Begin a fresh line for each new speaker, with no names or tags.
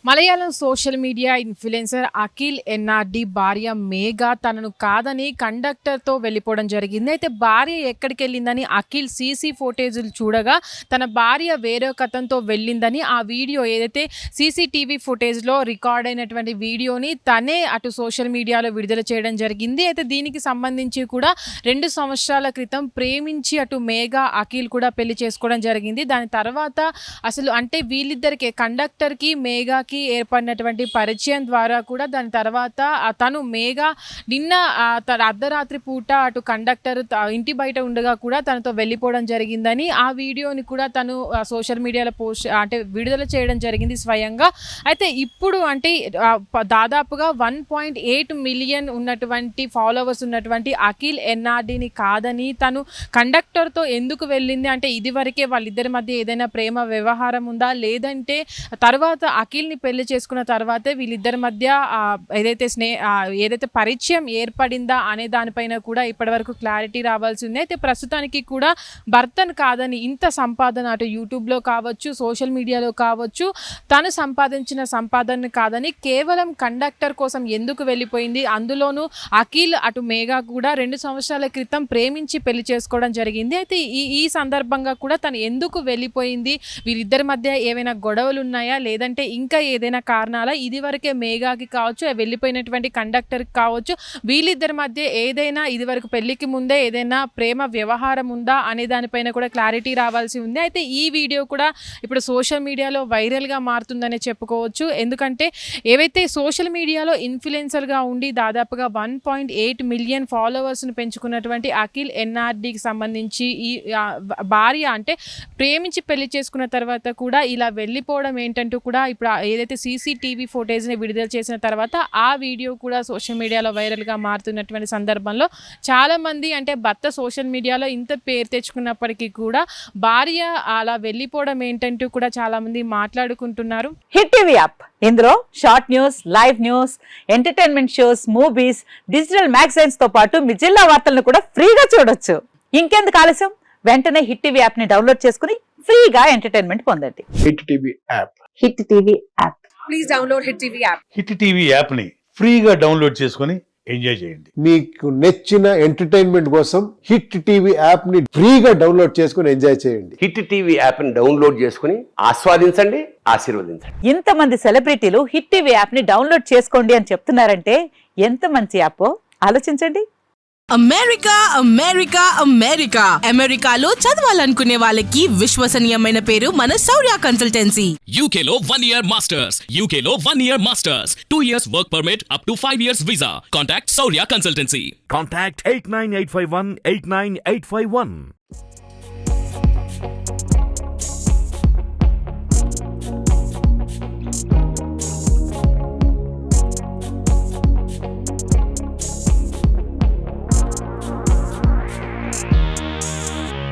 Malayalam social media influencer Akhil NRD భార్య మేఘా తనను కాదని కండక్టర్తో వెళ్ళిపోవడం జరిగింది. అయితే భార్య ఎక్కడికి వెళ్ళిందని అఖిల్ సీసీ ఫుటేజీలు చూడగా తన భార్య వేరొక అతనితో వెళ్ళిందని ఆ వీడియో ఏదైతే సీసీటీవీ ఫుటేజ్లో రికార్డ్ అయినటువంటి వీడియోని తనే అటు సోషల్ మీడియాలో విడుదల చేయడం జరిగింది. అయితే దీనికి సంబంధించి కూడా 2 సంవత్సరాల క్రితం ప్రేమించి అటు మేఘా అఖిల్ కూడా పెళ్లి చేసుకోవడం జరిగింది. దాని తర్వాత అసలు అంటే వీళ్ళిద్దరికి కండక్టర్కి మేఘాకి ఏర్పడినటువంటి పరిచయం ద్వారా కూడా దాని తర్వాత తను మేఘా నిన్న అర్ధరాత్రి పూట అటు కండక్టర్ ఇంటి బయట ఉండగా కూడా తనతో వెళ్ళిపోవడం జరిగిందని ఆ వీడియోని కూడా తను సోషల్ మీడియాలో పోస్ట్ అంటే విడుదల చేయడం జరిగింది స్వయంగా. అయితే ఇప్పుడు అంటే దాదాపుగా 1.8 మిలియన్ ఉన్నటువంటి ఫాలోవర్స్ ఉన్నటువంటి అఖిల్ ఎన్ఆర్డిని కాదని తను కండక్టర్తో ఎందుకు వెళ్ళింది అంటే ఇదివరకే వాళ్ళిద్దరి మధ్య ఏదైనా ప్రేమ వ్యవహారం ఉందా లేదంటే తర్వాత అఖిల్ని పెళ్లి చేసుకున్న తర్వాతే వీళ్ళిద్దరి మధ్య ఏదైతే పరిచయం ఏర్పడిందా అనే దానిపైన కూడా ఇప్పటివరకు క్లారిటీ రావాల్సి ఉంది. అయితే ప్రస్తుతానికి కూడా భర్తను కాదని ఇంత సంపాదన అటు యూట్యూబ్లో కావచ్చు సోషల్ మీడియాలో కావచ్చు తను సంపాదించిన సంపాదన కాదని కేవలం కండక్టర్ కోసం ఎందుకు వెళ్ళిపోయింది, అందులోనూ అఖిల్ అటు మేఘా కూడా 2 సంవత్సరాల క్రితం ప్రేమించి పెళ్లి చేసుకోవడం జరిగింది. అయితే ఈ సందర్భంగా కూడా తను ఎందుకు వెళ్ళిపోయింది, వీరిద్దరి మధ్య ఏమైనా గొడవలు ఉన్నాయా లేదంటే ఇంకా ఏదైనా కారణాలా, ఇదివరకే మేఘాకి కావచ్చు వెళ్ళిపోయినటువంటి కండక్టర్కి కావచ్చు వీళ్ళిద్దరి మధ్య ఏదైనా ఇదివరకు పెళ్లికి ముందే ఏదైనా ప్రేమ వ్యవహారం ఉందా అనే దానిపైన కూడా క్లారిటీ రావాల్సి ఉంది. అయితే ఈ వీడియో కూడా ఇప్పుడు సోషల్ మీడియాలో వైరల్గా మారుతుందనే చెప్పుకోవచ్చు. ఎందుకంటే ఏవైతే సోషల్ మీడియాలో ఇన్ఫ్లుయెన్సర్గా ఉండి దాదాపుగా 1.8 మిలియన్ ఫాలోవర్స్ని పెంచుకున్నటువంటి అఖిల్ ఎన్ఆర్డికి సంబంధించి ఈ భార్య అంటే ప్రేమించి పెళ్లి చేసుకున్న తర్వాత కూడా ఇలా వెళ్ళిపోవడం ఏంటంటూ కూడా ఇప్పుడు ఏదైతే సీసీటీవీ ఫుటేజ్ని విడుదల చేసిన తర్వాత ఆ వీడియో కూడా సోషల్ మీడియాలో వైరల్గా మారుతున్నటువంటి సందర్భంలో చాలామంది అంటే భర్త సోషల్ మీడియాలో ఇంత పేరు తెచ్చుకున్నప్పటికీ కూడా భార్య అలా వెళ్ళిపోవడం ఏంటంటూ కూడా చాలామంది మాట్లాడుకుంటున్నారు.
హిట్ టీవీ యాప్ ఇందులో short news, live news, entertainment shows, movies, digital magazines తో పాటు మీ జిల్లా వార్తలను కూడా ఫ్రీగా చూడొచ్చు. ఇంకెందుకు ఆలస్యం, వెంటనే హిట్ టీవీ యాప్ ని డౌన్లోడ్ చేసుకుని ఫ్రీగా ఎంటర్టైన్మెంట్ పొందండి.
Hit TV app.
Hit TV app.
Please download hit TV app.
Hit TV app ని ఫ్రీగా డౌన్లోడ్ చేసుకుని ఎంజాయ్ చేయండి.
మీకు నచ్చిన ఎంటర్టైన్మెంట్ కోసం హిట్ టీవీ యాప్ ని ఫ్రీగా డౌన్లోడ్ చేసుకుని ఎంజాయ్ చేయండి.
హిట్ టీవీ యాప్ ని డౌన్లోడ్ చేసుకుని ఆస్వాదించండి, ఆశీర్వదించండి.
ఇంతమంది సెలబ్రిటీలు హిట్ టీవీ యాప్ ని డౌన్లోడ్ చేసుకోండి అని చెప్తున్నారంటే ఎంత మంచి యాప్ ఆలోచించండి.
అమెరికా అమెరికా అమెరికా అమెరికాలో చదవాలనుకునే వాళ్ళకి విశ్వసనీయమైన పేరు మన శౌర్య కన్సల్టెన్సీ.
UK లో 1 year masters, UK లో 1 year masters, 2 years work permit up to 5 years visa. Contact Shaurya Consultancy.
Contact 89851 89851.